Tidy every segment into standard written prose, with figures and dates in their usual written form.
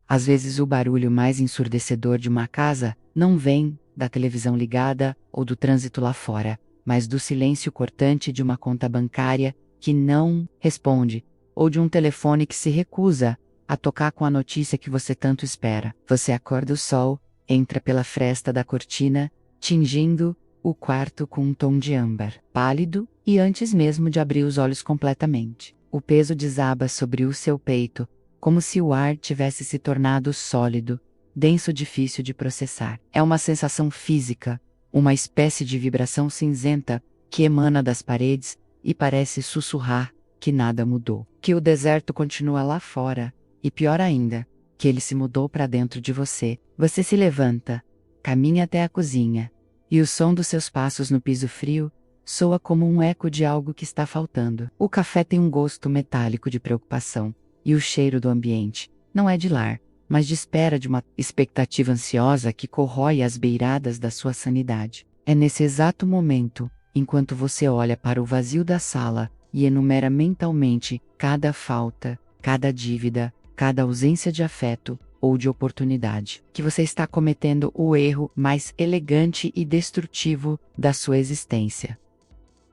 Às vezes o barulho mais ensurdecedor de uma casa não vem da televisão ligada ou do trânsito lá fora, mas do silêncio cortante de uma conta bancária que não responde, ou de um telefone que se recusa a tocar com a notícia que você tanto espera. Você acorda, o sol entra pela fresta da cortina, tingindo o quarto com um tom de âmbar, pálido, e antes mesmo de abrir os olhos completamente, o peso desaba sobre o seu peito, como se o ar tivesse se tornado sólido, denso, difícil de processar. É uma sensação física, uma espécie de vibração cinzenta que emana das paredes e parece sussurrar que nada mudou, que o deserto continua lá fora, e pior ainda, que ele se mudou para dentro de você. Você se levanta, caminha até a cozinha, e o som dos seus passos no piso frio soa como um eco de algo que está faltando. O café tem um gosto metálico de preocupação, e o cheiro do ambiente não é de lar, mas de espera, de uma expectativa ansiosa que corrói as beiradas da sua sanidade. É nesse exato momento, enquanto você olha para o vazio da sala e enumera mentalmente cada falta, cada dívida, cada ausência de afeto ou de oportunidade, que você está cometendo o erro mais elegante e destrutivo da sua existência.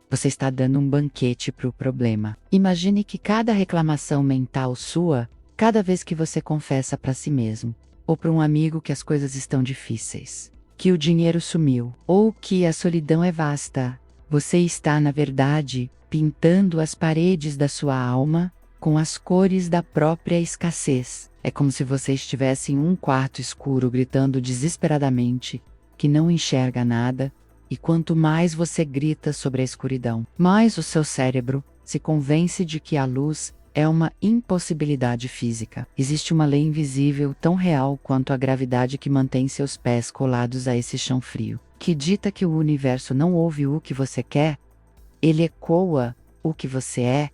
Você está dando um banquete para o problema. Imagine que cada reclamação mental sua, cada vez que você confessa para si mesmo, ou para um amigo que as coisas estão difíceis, que o dinheiro sumiu, ou que a solidão é vasta, você está, na verdade, pintando as paredes da sua alma com as cores da própria escassez. É como se você estivesse em um quarto escuro gritando desesperadamente que não enxerga nada, e quanto mais você grita sobre a escuridão, mais o seu cérebro se convence de que a luz é uma impossibilidade física. Existe uma lei invisível tão real quanto a gravidade que mantém seus pés colados a esse chão frio, que dita que o universo não ouve o que você quer, ele ecoa o que você é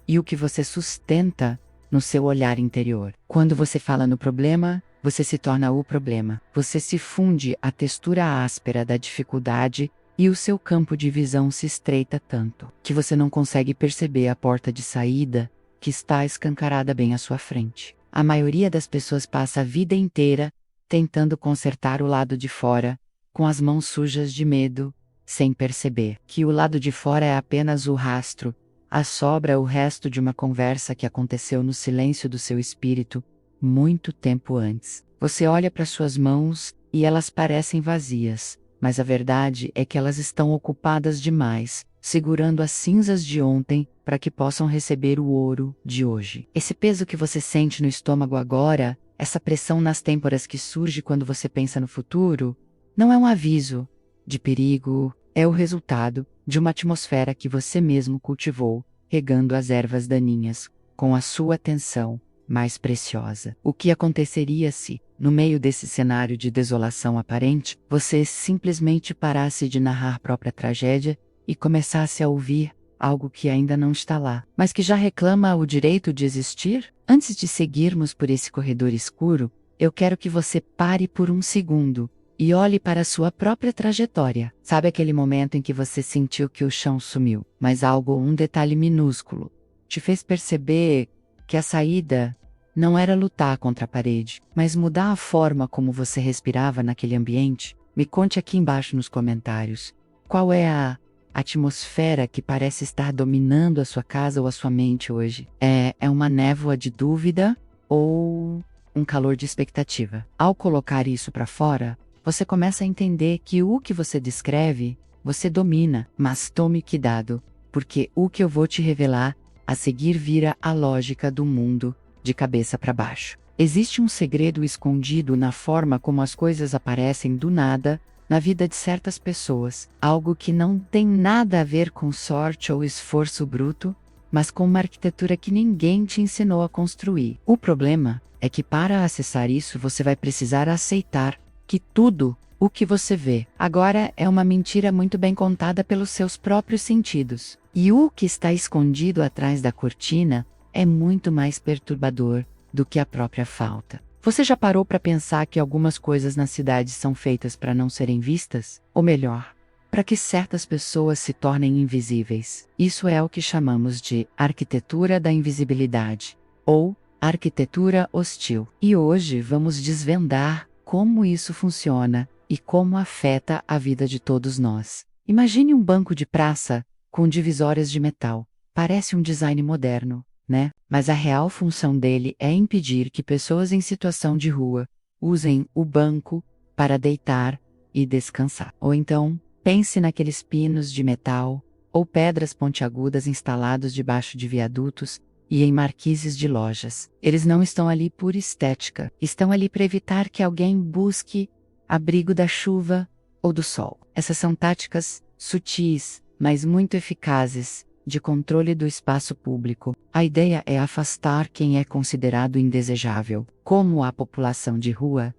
e o que você sustenta no seu olhar interior. Quando você fala no problema, você se torna o problema. Você se funde à textura áspera da dificuldade e o seu campo de visão se estreita tanto que você não consegue perceber a porta de saída que está escancarada bem à sua frente. A maioria das pessoas passa a vida inteira tentando consertar o lado de fora, com as mãos sujas de medo, sem perceber que o lado de fora é apenas o rastro, a sobra, o resto de uma conversa que aconteceu no silêncio do seu espírito, muito tempo antes. Você olha para suas mãos e elas parecem vazias, mas a verdade é que elas estão ocupadas demais, segurando as cinzas de ontem para que possam receber o ouro de hoje. Esse peso que você sente no estômago agora, essa pressão nas têmporas que surge quando você pensa no futuro, não é um aviso de perigo, é o resultado de uma atmosfera que você mesmo cultivou, regando as ervas daninhas com a sua atenção mais preciosa. O que aconteceria se, no meio desse cenário de desolação aparente, você simplesmente parasse de narrar a própria tragédia e começasse a ouvir algo que ainda não está lá, mas que já reclama o direito de existir? Antes de seguirmos por esse corredor escuro, eu quero que você pare por um segundo e olhe para a sua própria trajetória. Sabe aquele momento em que você sentiu que o chão sumiu, mas algo, um detalhe minúsculo, te fez perceber que a saída não era lutar contra a parede, mas mudar a forma como você respirava naquele ambiente? Me conte aqui embaixo nos comentários. Qual é a atmosfera que parece estar dominando a sua casa ou a sua mente hoje? É uma névoa de dúvida ou um calor de expectativa? Ao colocar isso para fora, você começa a entender que o que você descreve, você domina. Mas tome cuidado, porque o que eu vou te revelar a seguir vira a lógica do mundo de cabeça para baixo. Existe um segredo escondido na forma como as coisas aparecem do nada na vida de certas pessoas, algo que não tem nada a ver com sorte ou esforço bruto, mas com uma arquitetura que ninguém te ensinou a construir. O problema é que para acessar isso você vai precisar aceitar que tudo o que você vê agora é uma mentira muito bem contada pelos seus próprios sentidos. E o que está escondido atrás da cortina é muito mais perturbador do que a própria falta. Você já parou para pensar que algumas coisas na cidade são feitas para não serem vistas? Ou melhor, para que certas pessoas se tornem invisíveis? Isso é o que chamamos de arquitetura da invisibilidade, ou Arquitetura hostil. E hoje vamos desvendar como isso funciona e como afeta a vida de todos nós. Imagine um banco de praça com divisórias de metal. Parece um design moderno, né? Mas a real função dele é impedir que pessoas em situação de rua usem o banco para deitar e descansar. Ou então, pense naqueles pinos de metal ou pedras pontiagudas instalados debaixo de viadutos e em marquises de lojas. Eles não estão ali por estética, estão ali para evitar que alguém busque abrigo da chuva ou do sol. Essas são táticas sutis, mas muito eficazes, de controle do espaço público. A ideia é afastar quem é considerado indesejável, como a população de rua,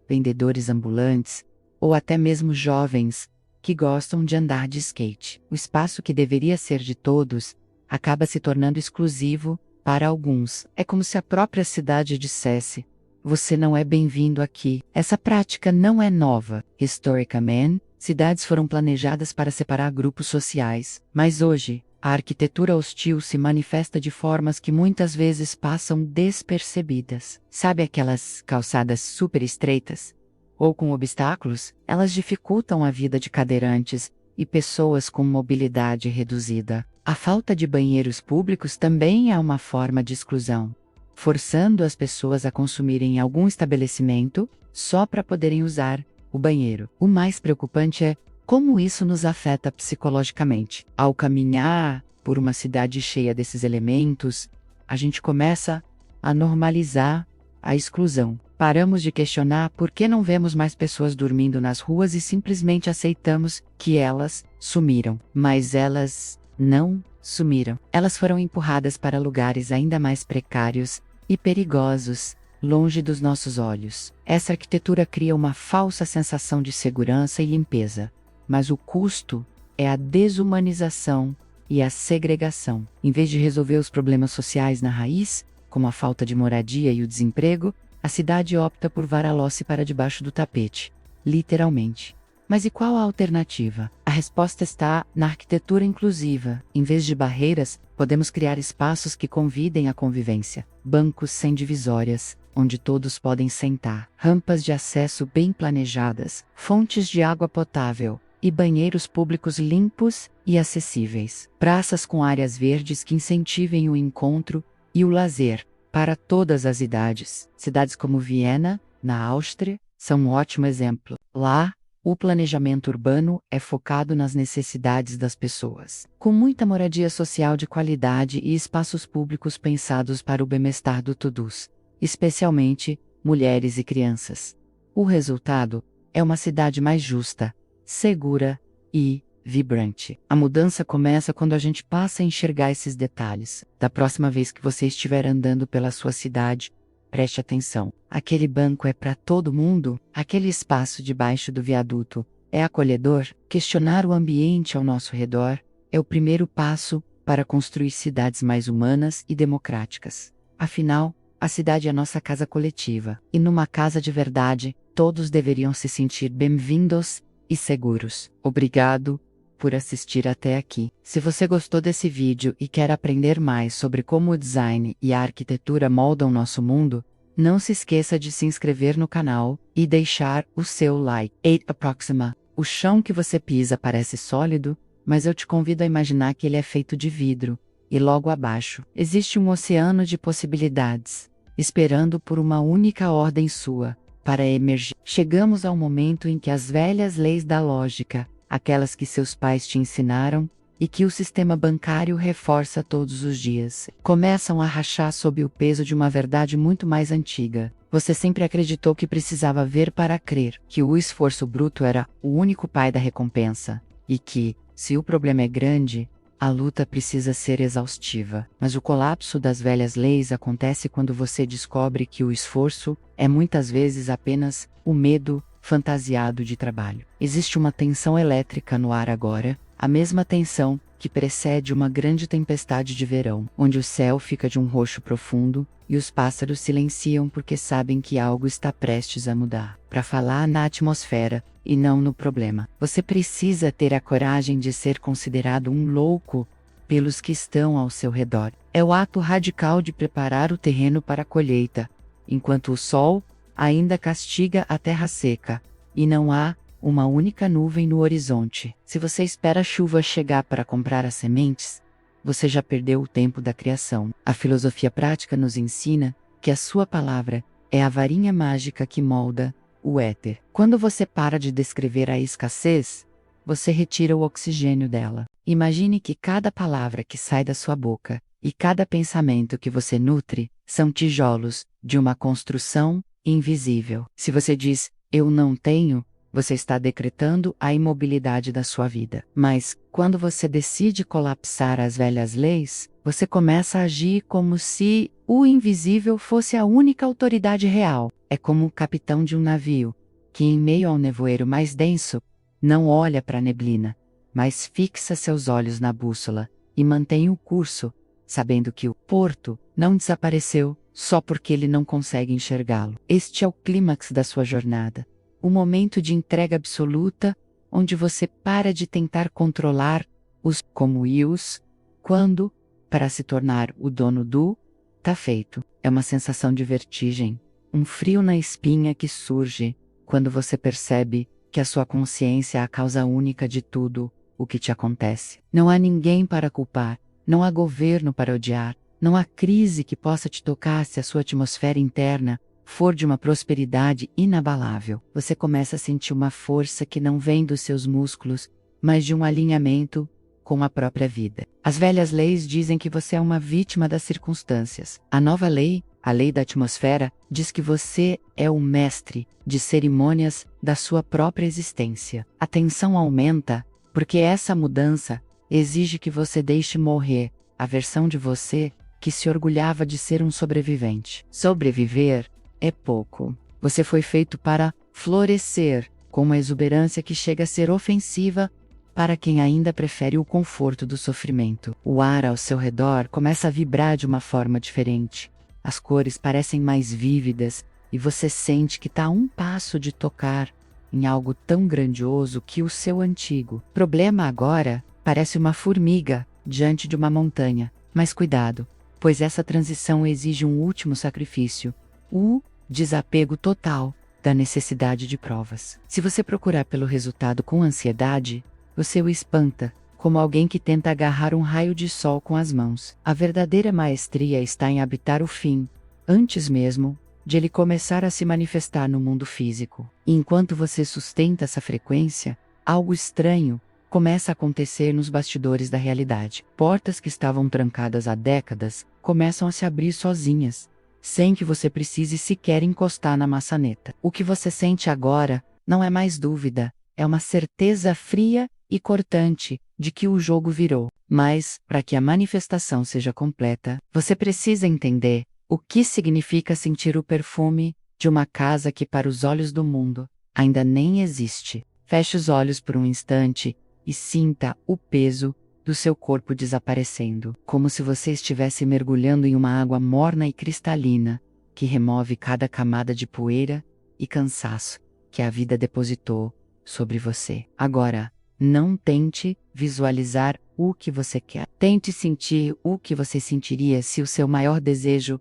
vendedores ambulantes, ou até mesmo jovens que gostam de andar de skate. O espaço que deveria ser de todos acaba se tornando exclusivo para alguns. É como se a própria cidade dissesse: você não é bem-vindo aqui. Essa prática não é nova. Historicamente, cidades foram planejadas para separar grupos sociais, mas hoje, a arquitetura hostil se manifesta de formas que muitas vezes passam despercebidas. Sabe aquelas calçadas super estreitas? Ou com obstáculos? Elas dificultam a vida de cadeirantes e pessoas com mobilidade reduzida. A falta de banheiros públicos também é uma forma de exclusão, forçando as pessoas a consumirem algum estabelecimento só para poderem usar o banheiro. O mais preocupante é como isso nos afeta psicologicamente. Ao caminhar por uma cidade cheia desses elementos, a gente começa a normalizar a exclusão. Paramos de questionar por que não vemos mais pessoas dormindo nas ruas e simplesmente aceitamos que elas sumiram. Mas elas não sumiram. Elas foram empurradas para lugares ainda mais precários e perigosos, longe dos nossos olhos. Essa arquitetura cria uma falsa sensação de segurança e limpeza, mas o custo é a desumanização e a segregação. Em vez de resolver os problemas sociais na raiz, como a falta de moradia e o desemprego, a cidade opta por varar-se para debaixo do tapete, literalmente. Mas e qual a alternativa? A resposta está na arquitetura inclusiva. Em vez de barreiras, podemos criar espaços que convidem à convivência. Bancos sem divisórias, onde todos podem sentar. Rampas de acesso bem planejadas. Fontes de água potável. E banheiros públicos limpos e acessíveis. Praças com áreas verdes que incentivem o encontro e o lazer para todas as idades. Cidades como Viena, na Áustria, são um ótimo exemplo. Lá, o planejamento urbano é focado nas necessidades das pessoas, com muita moradia social de qualidade e espaços públicos pensados para o bem-estar do todos, especialmente mulheres e crianças. O resultado é uma cidade mais justa, segura e vibrante. A mudança começa quando a gente passa a enxergar esses detalhes. Da próxima vez que você estiver andando pela sua cidade, preste atenção. Aquele banco é para todo mundo? Aquele espaço debaixo do viaduto é acolhedor? Questionar o ambiente ao nosso redor é o primeiro passo para construir cidades mais humanas e democráticas. Afinal, a cidade é nossa casa coletiva, e numa casa de verdade, todos deveriam se sentir bem-vindos e seguros. Obrigado por assistir até aqui. Se você gostou desse vídeo e quer aprender mais sobre como o design e a arquitetura moldam nosso mundo, não se esqueça de se inscrever no canal e deixar o seu like. Aproxima. O chão que você pisa parece sólido, mas eu te convido a imaginar que ele é feito de vidro, e logo abaixo existe um oceano de possibilidades, esperando por uma única ordem sua para emergir. Chegamos ao momento em que as velhas leis da lógica, aquelas que seus pais te ensinaram e que o sistema bancário reforça todos os dias, começam a rachar sob o peso de uma verdade muito mais antiga. Você sempre acreditou que precisava ver para crer, que o esforço bruto era o único pai da recompensa, e que, se o problema é grande, a luta precisa ser exaustiva. Mas o colapso das velhas leis acontece quando você descobre que o esforço é muitas vezes apenas o medo fantasiado de trabalho. Existe uma tensão elétrica no ar agora, a mesma tensão que precede uma grande tempestade de verão, onde o céu fica de um roxo profundo e os pássaros silenciam porque sabem que algo está prestes a mudar. Para falar na atmosfera e não no problema, você precisa ter a coragem de ser considerado um louco pelos que estão ao seu redor. É o ato radical de preparar o terreno para a colheita, enquanto o sol ainda castiga a terra seca, e não há uma única nuvem no horizonte. Se você espera a chuva chegar para comprar as sementes, você já perdeu o tempo da criação. A filosofia prática nos ensina que a sua palavra é a varinha mágica que molda o éter. Quando você para de descrever a escassez, você retira o oxigênio dela. Imagine que cada palavra que sai da sua boca e cada pensamento que você nutre são tijolos de uma construção invisível. Se você diz, eu não tenho, você está decretando a imobilidade da sua vida. Mas, quando você decide colapsar as velhas leis, você começa a agir como se o invisível fosse a única autoridade real. É como o capitão de um navio, que em meio ao nevoeiro mais denso, não olha para a neblina, mas fixa seus olhos na bússola e mantém o curso, sabendo que o porto não desapareceu só porque ele não consegue enxergá-lo. Este é o clímax da sua jornada. O momento de entrega absoluta, onde você para de tentar controlar os como e os quando, para se tornar o dono do tá feito. É uma sensação de vertigem, um frio na espinha que surge quando você percebe que a sua consciência é a causa única de tudo o que te acontece. Não há ninguém para culpar, não há governo para odiar, não há crise que possa te tocar se a sua atmosfera interna for de uma prosperidade inabalável. Você começa a sentir uma força que não vem dos seus músculos, mas de um alinhamento com a própria vida. As velhas leis dizem que você é uma vítima das circunstâncias. A nova lei, a lei da atmosfera, diz que você é o mestre de cerimônias da sua própria existência. A tensão aumenta, porque essa mudança exige que você deixe morrer a versão de você que se orgulhava de ser um sobrevivente. Sobreviver é pouco. Você foi feito para florescer, com uma exuberância que chega a ser ofensiva para quem ainda prefere o conforto do sofrimento. O ar ao seu redor começa a vibrar de uma forma diferente. As cores parecem mais vívidas e você sente que está a um passo de tocar em algo tão grandioso que o seu antigo problema agora parece uma formiga diante de uma montanha. Mas cuidado, pois essa transição exige um último sacrifício, o desapego total da necessidade de provas. Se você procurar pelo resultado com ansiedade, você o espanta, como alguém que tenta agarrar um raio de sol com as mãos. A verdadeira maestria está em habitar o fim, antes mesmo de ele começar a se manifestar no mundo físico. E enquanto você sustenta essa frequência, algo estranho começa a acontecer nos bastidores da realidade. Portas que estavam trancadas há décadas começam a se abrir sozinhas, sem que você precise sequer encostar na maçaneta. O que você sente agora não é mais dúvida, é uma certeza fria e cortante de que o jogo virou. Mas, para que a manifestação seja completa, você precisa entender o que significa sentir o perfume de uma casa que para os olhos do mundo ainda nem existe. Feche os olhos por um instante e sinta o peso do seu corpo desaparecendo, como se você estivesse mergulhando em uma água morna e cristalina, que remove cada camada de poeira e cansaço que a vida depositou sobre você. Agora, não tente visualizar o que você quer. Tente sentir o que você sentiria se o seu maior desejo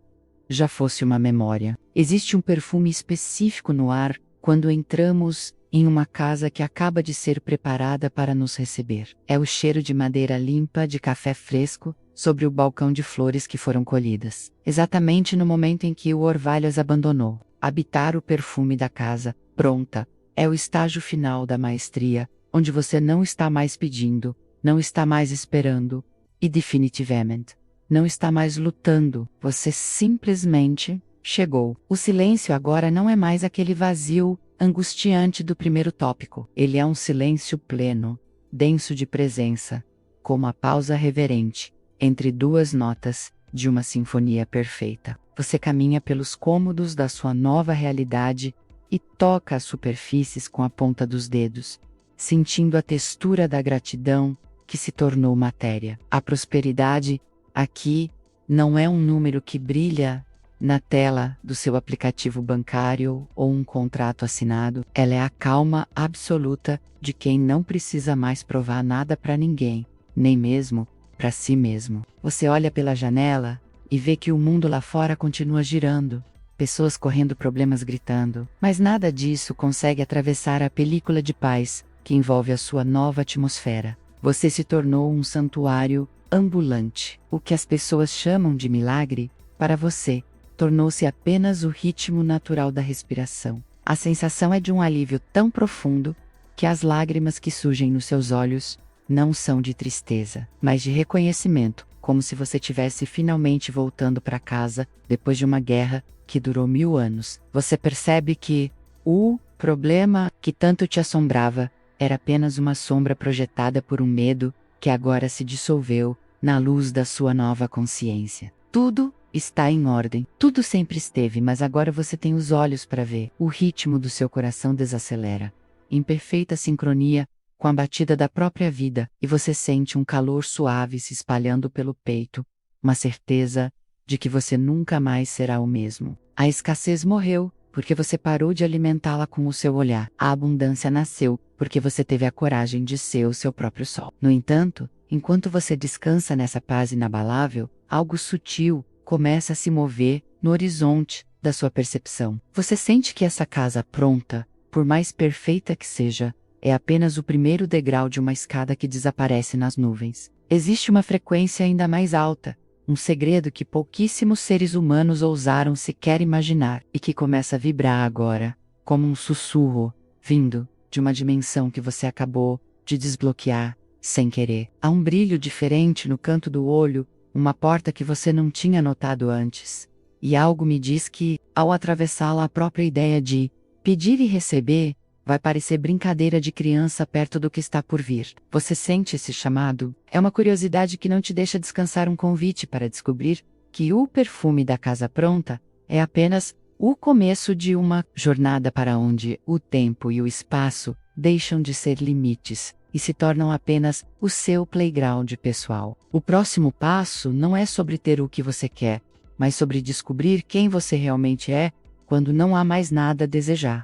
já fosse uma memória. Existe um perfume específico no ar quando entramos em uma casa que acaba de ser preparada para nos receber. É o cheiro de madeira limpa de café fresco sobre o balcão de flores que foram colhidas. Exatamente no momento em que o orvalho as abandonou. Habitar o perfume da casa, pronta, é o estágio final da maestria, onde você não está mais pedindo, não está mais esperando, e definitivamente, não está mais lutando. Você simplesmente chegou. O silêncio agora não é mais aquele vazio angustiante do primeiro tópico. Ele é um silêncio pleno, denso de presença, como a pausa reverente entre duas notas de uma sinfonia perfeita. Você caminha pelos cômodos da sua nova realidade e toca as superfícies com a ponta dos dedos, sentindo a textura da gratidão que se tornou matéria. A prosperidade, aqui, não é um número que brilha na tela do seu aplicativo bancário ou um contrato assinado. Ela é a calma absoluta de quem não precisa mais provar nada para ninguém, nem mesmo para si mesmo. Você olha pela janela e vê que o mundo lá fora continua girando. Pessoas correndo, problemas gritando, mas nada disso consegue atravessar a película de paz que envolve a sua nova atmosfera. Você se tornou um santuário ambulante. O que as pessoas chamam de milagre, para você, tornou-se apenas o ritmo natural da respiração. A sensação é de um alívio tão profundo que as lágrimas que surgem nos seus olhos não são de tristeza, mas de reconhecimento, como se você estivesse finalmente voltando para casa depois de uma guerra que durou 1000 anos. Você percebe que o problema que tanto te assombrava era apenas uma sombra projetada por um medo que agora se dissolveu na luz da sua nova consciência. Tudo está em ordem. Tudo sempre esteve, mas agora você tem os olhos para ver. O ritmo do seu coração desacelera, em perfeita sincronia com a batida da própria vida, e você sente um calor suave se espalhando pelo peito, uma certeza de que você nunca mais será o mesmo. A escassez morreu, porque você parou de alimentá-la com o seu olhar. A abundância nasceu, porque você teve a coragem de ser o seu próprio sol. No entanto, enquanto você descansa nessa paz inabalável, algo sutil começa a se mover no horizonte da sua percepção. Você sente que essa casa pronta, por mais perfeita que seja, é apenas o primeiro degrau de uma escada que desaparece nas nuvens. Existe uma frequência ainda mais alta, um segredo que pouquíssimos seres humanos ousaram sequer imaginar, e que começa a vibrar agora, como um sussurro, vindo de uma dimensão que você acabou de desbloquear, sem querer. Há um brilho diferente no canto do olho, uma porta que você não tinha notado antes. E algo me diz que, ao atravessá-la, a própria ideia de pedir e receber vai parecer brincadeira de criança perto do que está por vir. Você sente esse chamado? É uma curiosidade que não te deixa descansar, um convite para descobrir que o perfume da casa pronta é apenas o começo de uma jornada para onde o tempo e o espaço deixam de ser limites e se tornam apenas o seu playground pessoal. O próximo passo não é sobre ter o que você quer, mas sobre descobrir quem você realmente é quando não há mais nada a desejar.